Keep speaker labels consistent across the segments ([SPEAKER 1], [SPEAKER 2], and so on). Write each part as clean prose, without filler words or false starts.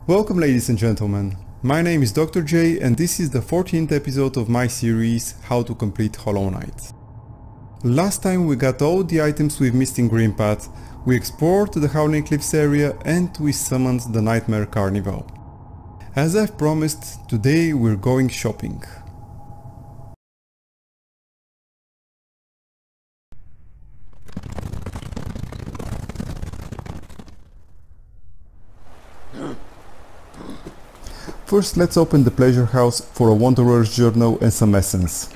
[SPEAKER 1] Welcome ladies and gentlemen, my name is Dr.J and this is the 14th episode of my series How to Complete Hollow Knight. Last time we got all the items we've missed in Green Path, we explored the Howling Cliffs area and we summoned the Nightmare Carnival. As I've promised, today we're going shopping. First, let's open the pleasure house for a wanderer's journal and some essence.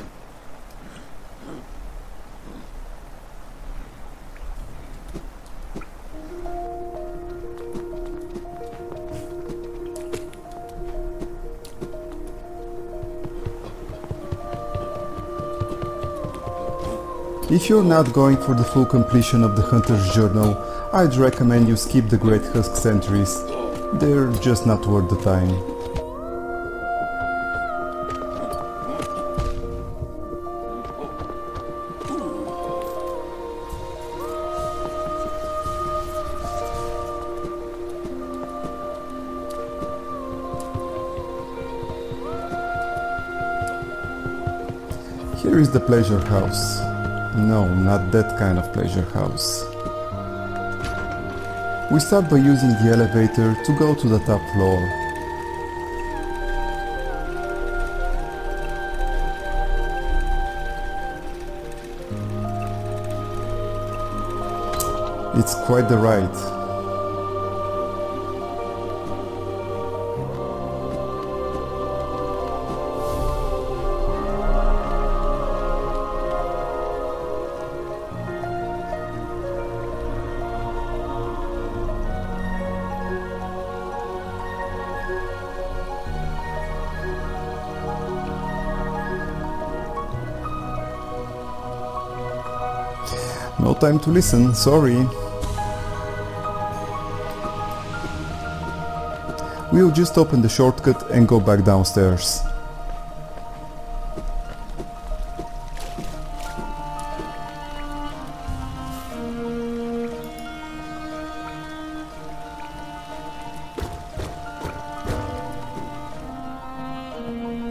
[SPEAKER 1] If you're not going for the full completion of the Hunter's Journal, I'd recommend you skip the Great Husk sentries. They're just not worth the time. Here is the pleasure house. No, not that kind of pleasure house. We start by using the elevator to go to the top floor. It's quite the ride. No time to listen, sorry. We'll just open the shortcut and go back downstairs.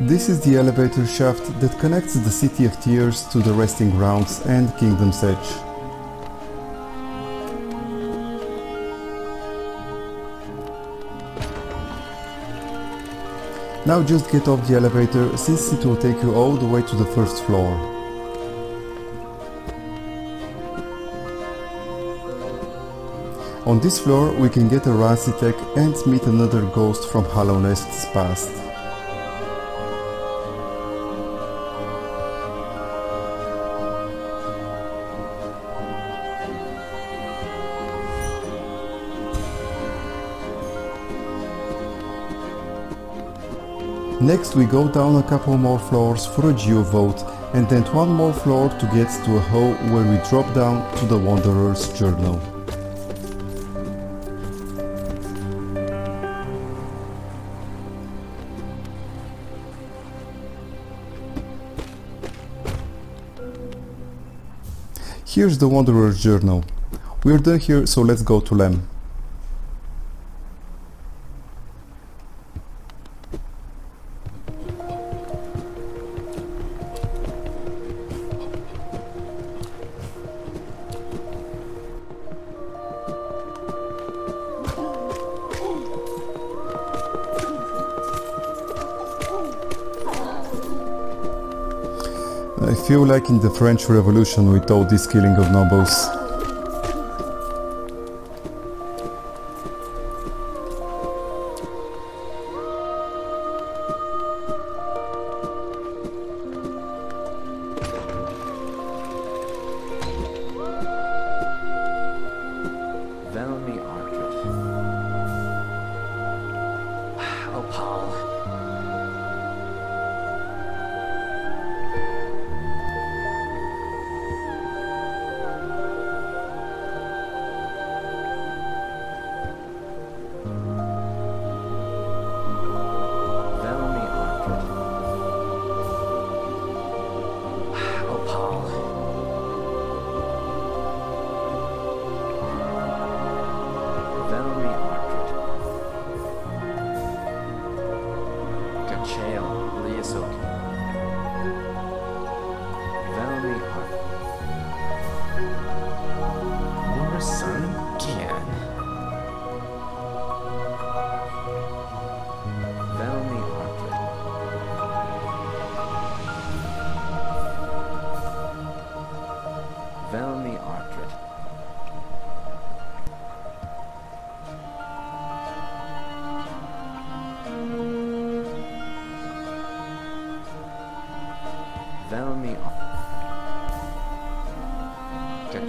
[SPEAKER 1] This is the elevator shaft that connects the City of Tears to the Resting Grounds and Kingdom's Edge. Now just get off the elevator, since it will take you all the way to the first floor. On this floor we can get a Rancy tech and meet another ghost from Hallownest's past. Next we go down a couple more floors for a geovote and then one more floor to get to a hole where we drop down to the Wanderer's Journal. Here's the Wanderer's Journal. We're done here, so let's go to Lem. I feel like in the French Revolution with all this killing of nobles.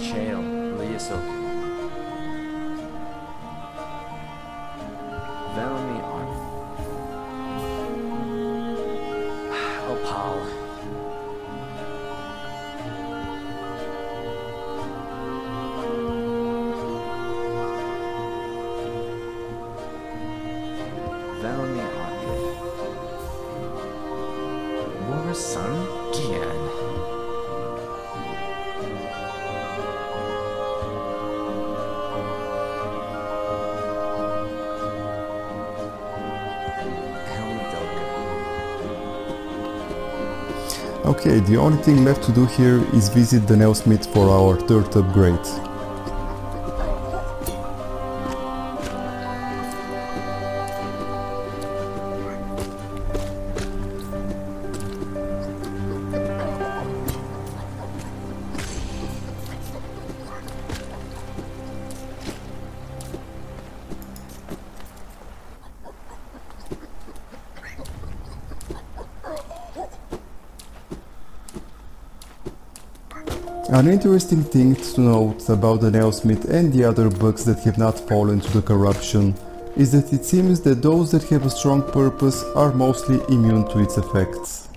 [SPEAKER 2] Chael, Liesel. Velmi on. Opal. Velmi on. Morisan Gian.
[SPEAKER 1] Okay, the only thing left to do here is visit the nailsmith for our third upgrade. An interesting thing to note about the nailsmith and the other bugs that have not fallen to the corruption is that it seems that those that have a strong purpose are mostly immune to its effects.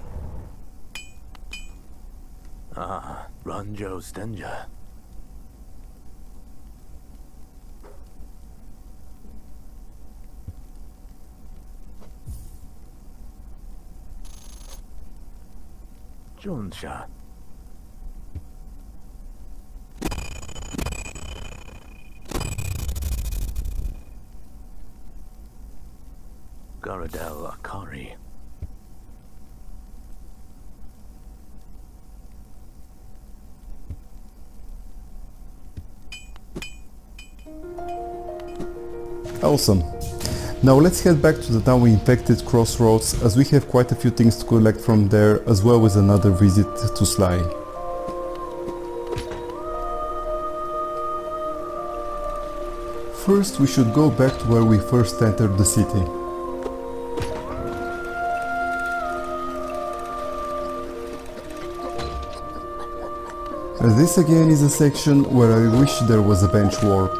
[SPEAKER 3] Ah, Ranjo Stenja. Jonsha. Garadel Akari.
[SPEAKER 1] Awesome. Now let's head back to the now infected crossroads, as we have quite a few things to collect from there, as well as another visit to Sly. First we should go back to where we first entered the city. This again is a section where I wish there was a bench warp.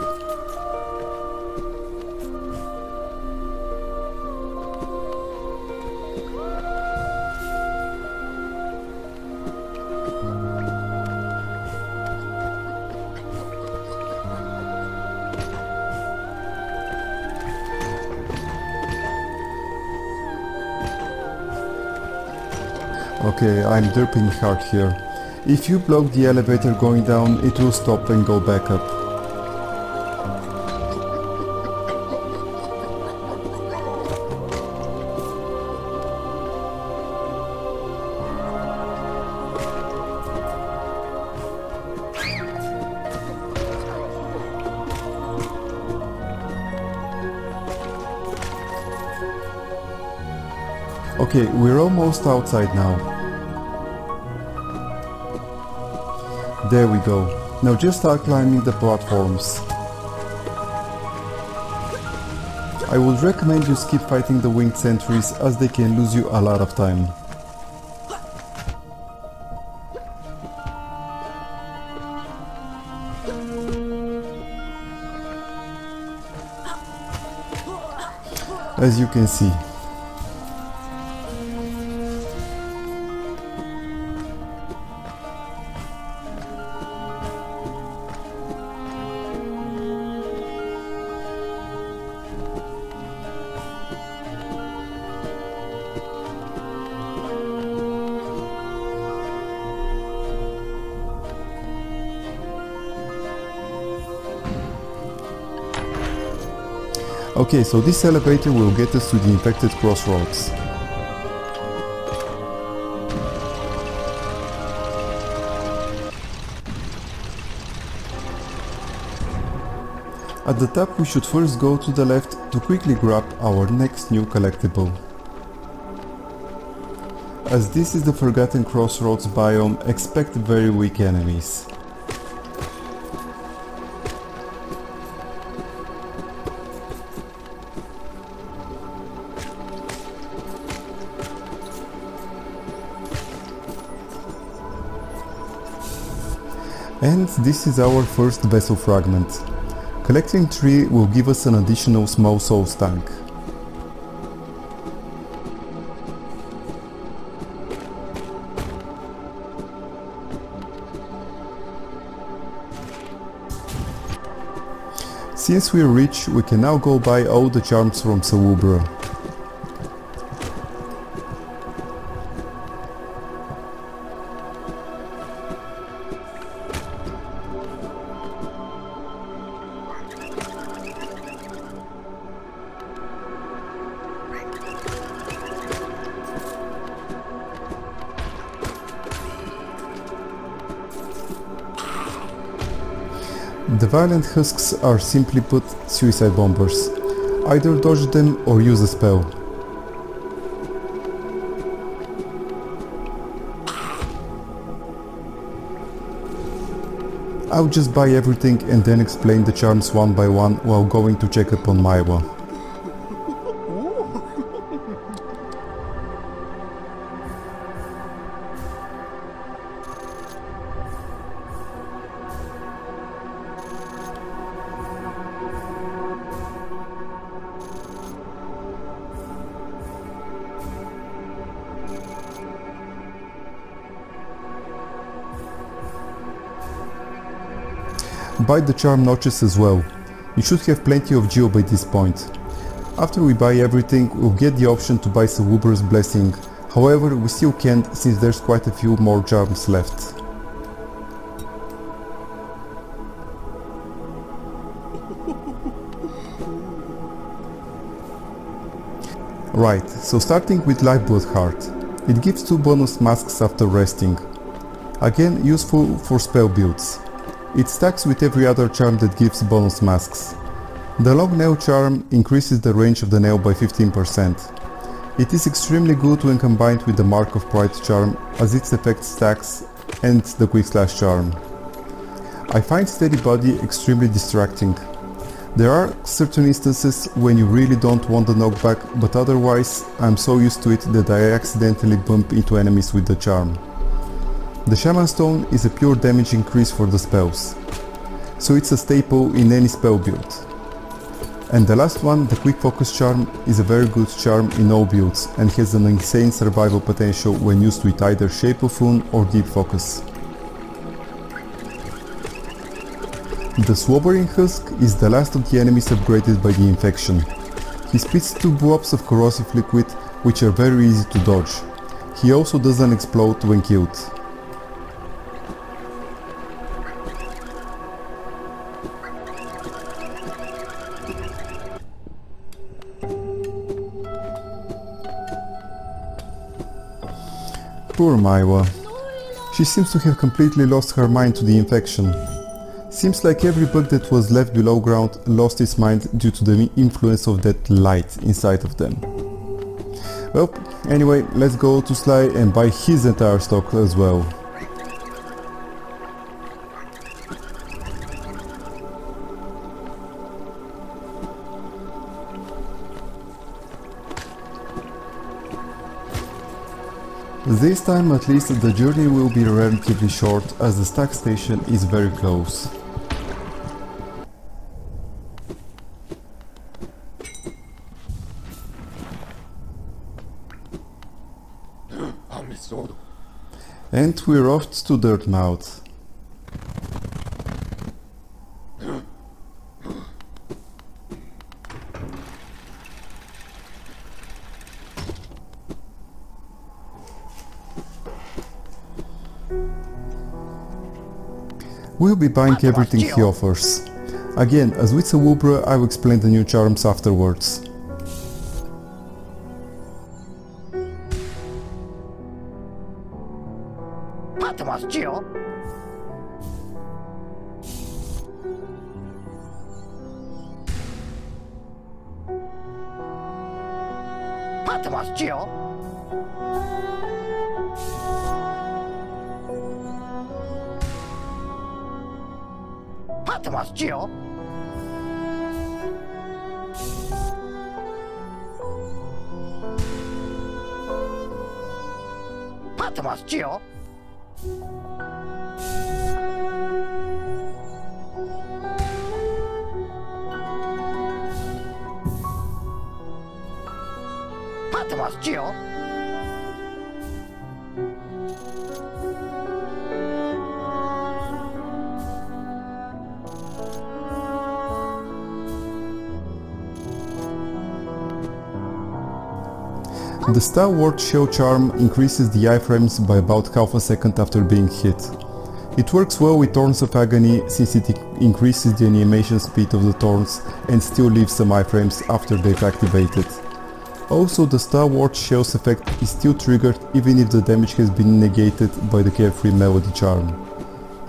[SPEAKER 1] Okay, I'm derping hard here. If you block the elevator going down, it will stop and go back up. Okay, we're almost outside now. There we go. Now just start climbing the platforms. I would recommend you skip fighting the winged sentries, as they can lose you a lot of time. As you can see. Okay, so this elevator will get us to the infected crossroads. At the top we should first go to the left to quickly grab our next new collectible. As this is the Forgotten Crossroads biome, expect very weak enemies. And this is our first vessel fragment. Collecting 3 will give us an additional small souls tank. Since we're rich, we can now go buy all the charms from Swabbering. The violent husks are simply put suicide bombers. Either dodge them or use a spell. I'll just buy everything and then explain the charms one by one while going to check up on Maiwa. Buy the charm notches as well. You should have plenty of geo by this point. After we buy everything, we'll get the option to buy Swabbering's blessing. However, we still can't since there's quite a few more charms left. Right, so starting with Lifeblood Heart. It gives 2 bonus masks after resting. Again, useful for spell builds. It stacks with every other charm that gives bonus masks. The long nail charm increases the range of the nail by 15%. It is extremely good when combined with the Mark of Pride charm as its effect stacks and the quick slash charm. I find Steady Body extremely distracting. There are certain instances when you really don't want the knockback, but otherwise I'm so used to it that I accidentally bump into enemies with the charm. The Shaman Stone is a pure damage increase for the spells, so it's a staple in any spell build. And the last one, the Quick Focus charm, is a very good charm in all builds and has an insane survival potential when used with either Shape of Wound or Deep Focus. The Swabbering Husk is the last of the enemies upgraded by the infection. He spits 2 blobs of corrosive liquid which are very easy to dodge. He also doesn't explode when killed. Poor Maiwa. She seems to have completely lost her mind to the infection. Seems like every bug that was left below ground lost its mind due to the influence of that light inside of them. Well, anyway, let's go to Sly and buy his entire stock as well. This time at least the journey will be relatively short as the stack station is very close. And we're off to Dirtmouth. We'll be buying everything he offers. Again, as with Swabbering, I will explain the new charms afterwards.
[SPEAKER 4] ってますよ。
[SPEAKER 1] The Star Wars Shell Charm increases the iframes by about half a second after being hit. It works well with Thorns of Agony since it increases the animation speed of the thorns and still leaves some iframes after they've activated. Also, the Star Wars Shells effect is still triggered even if the damage has been negated by the Carefree Melody Charm.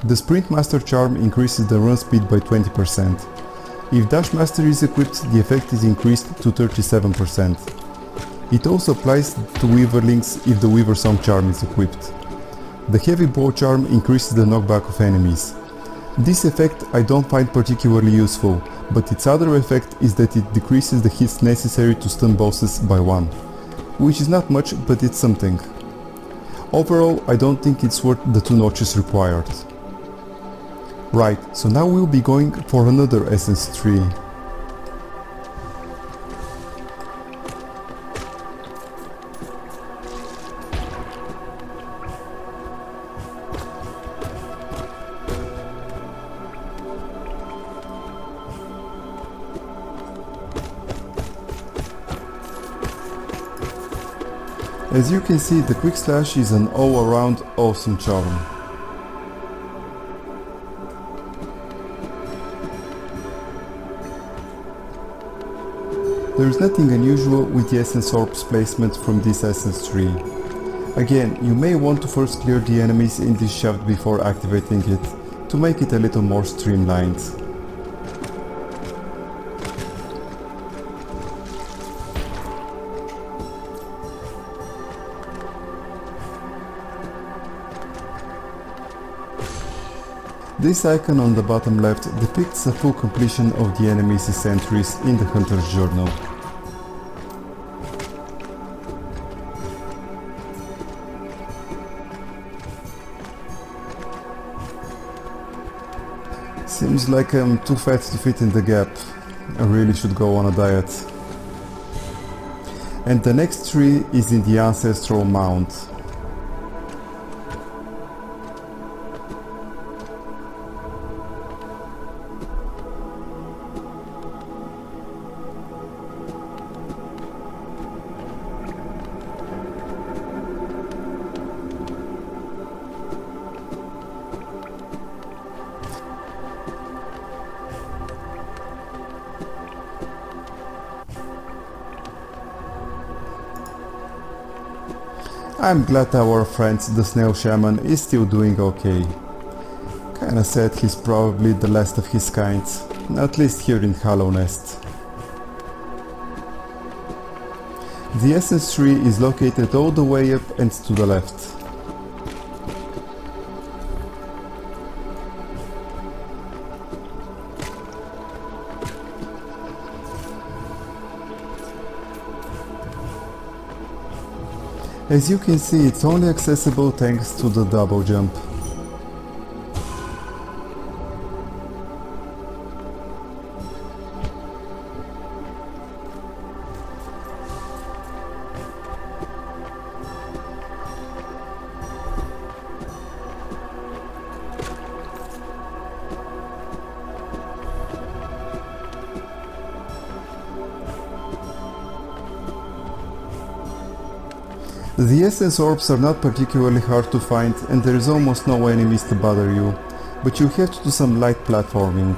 [SPEAKER 1] The Sprint Master Charm increases the run speed by 20%. If Dash Master is equipped, the effect is increased to 37%. It also applies to Weaverlings if the Weaver Song Charm is equipped. The Heavy Bow Charm increases the knockback of enemies. This effect I don't find particularly useful, but its other effect is that it decreases the hits necessary to stun bosses by 1, which is not much, but it's something. Overall, I don't think it's worth the 2 notches required. Right, so now we'll be going for another essence tree. As you can see, the Quick Slash is an all-around awesome charm. There is nothing unusual with the Essence Orb's placement from this Essence tree. Again, you may want to first clear the enemies in this shaft before activating it, to make it a little more streamlined. This icon on the bottom left depicts a full completion of the enemy's entries in the Hunter's Journal. Seems like I'm too fat to fit in the gap. I really should go on a diet. And the next tree is in the Ancestral Mount. I'm glad our friend the Snail Shaman is still doing okay. Kinda sad he's probably the last of his kind, at least here in Hallownest. The Essence Tree is located all the way up and to the left. As you can see, it's only accessible thanks to the double jump. The Essence Orbs are not particularly hard to find and there is almost no enemies to bother you, but you have to do some light platforming.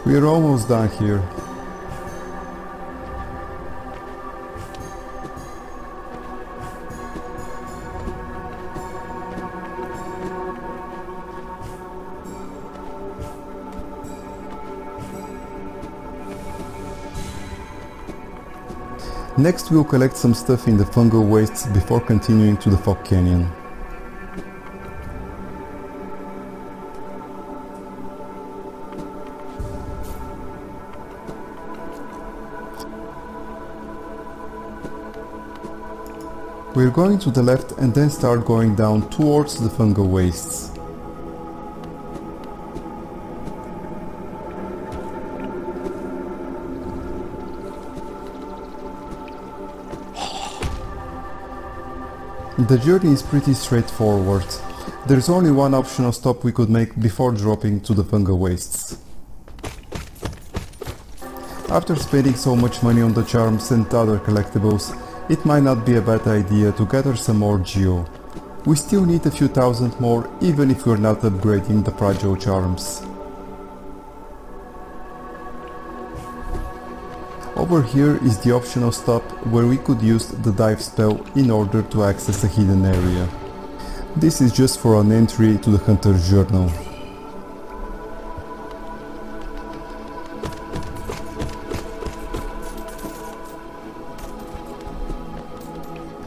[SPEAKER 1] We're almost done here. Next we'll collect some stuff in the Fungal Wastes before continuing to the Fog Canyon. going to the left and then start going down towards the Fungal Wastes. The journey is pretty straightforward. There's only one optional stop we could make before dropping to the Fungal Wastes. After spending so much money on the charms and other collectibles, it might not be a bad idea to gather some more geo. We still need a few thousand more even if we're not upgrading the fragile charms. Over here is the optional stop where we could use the dive spell in order to access a hidden area. This is just for an entry to the Hunter's Journal.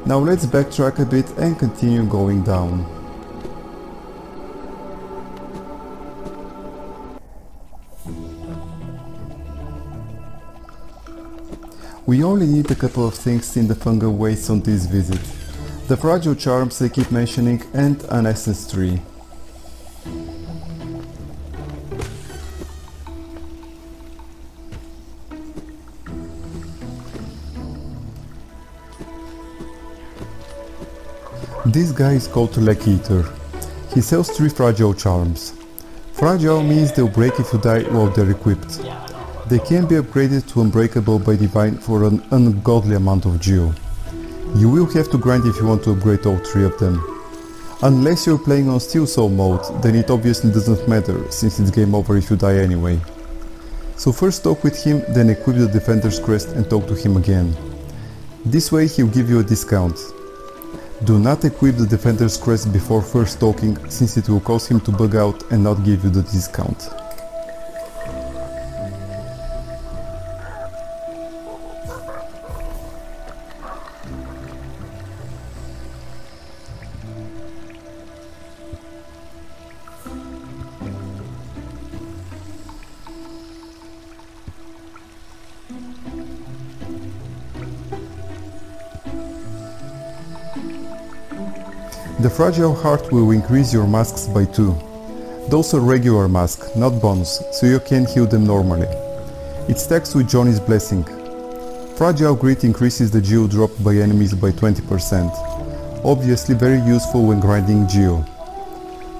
[SPEAKER 1] Now let's backtrack a bit and continue going down. We only need a couple of things in the Fungal Wastes on this visit. The fragile charms they keep mentioning and an essence tree. This guy is called Leg Eater. He sells 3 fragile charms. Fragile means they'll break if you die while they're equipped. They can be upgraded to Unbreakable by Divine for an ungodly amount of geo. You will have to grind if you want to upgrade all 3 of them. Unless you're playing on Steel Soul mode, then it obviously doesn't matter, since it's game over if you die anyway. So first talk with him, then equip the Defender's Crest and talk to him again. This way he'll give you a discount. Do not equip the Defender's Crest before first talking, since it will cause him to bug out and not give you the discount. The Fragile Heart will increase your masks by 2. Those are regular masks, not bonus, so you can heal them normally. It stacks with Johnny's Blessing. Fragile Grit increases the geo dropped by enemies by 20%. Obviously very useful when grinding geo.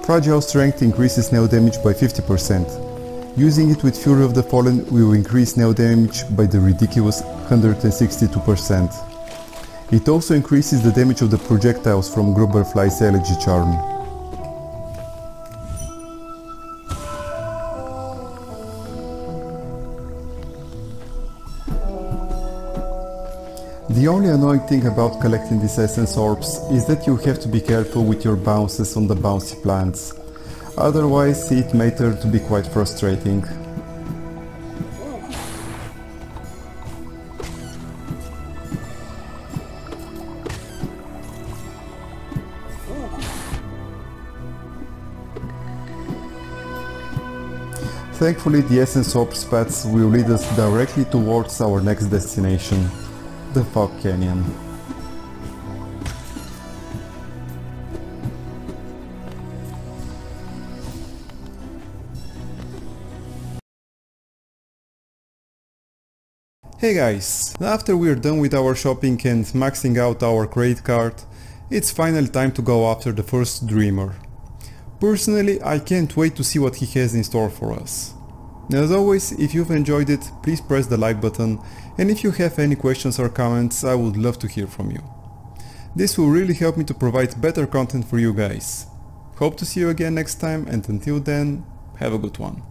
[SPEAKER 1] Fragile Strength increases nail damage by 50%. Using it with Fury of the Fallen will increase nail damage by the ridiculous 162%. It also increases the damage of the projectiles from Grubberfly's Elegy charm. The only annoying thing about collecting these essence orbs is that you have to be careful with your bounces on the bouncy plants. Otherwise it may turn to be quite frustrating. Thankfully the Essence Orbs paths will lead us directly towards our next destination, the Fog Canyon. Hey guys, after we're done with our shopping and maxing out our credit card, it's finally time to go after the first Dreamer. Personally, I can't wait to see what he has in store for us. As always, if you've enjoyed it, please press the like button, and if you have any questions or comments, I would love to hear from you. This will really help me to provide better content for you guys. Hope to see you again next time, and until then, have a good one.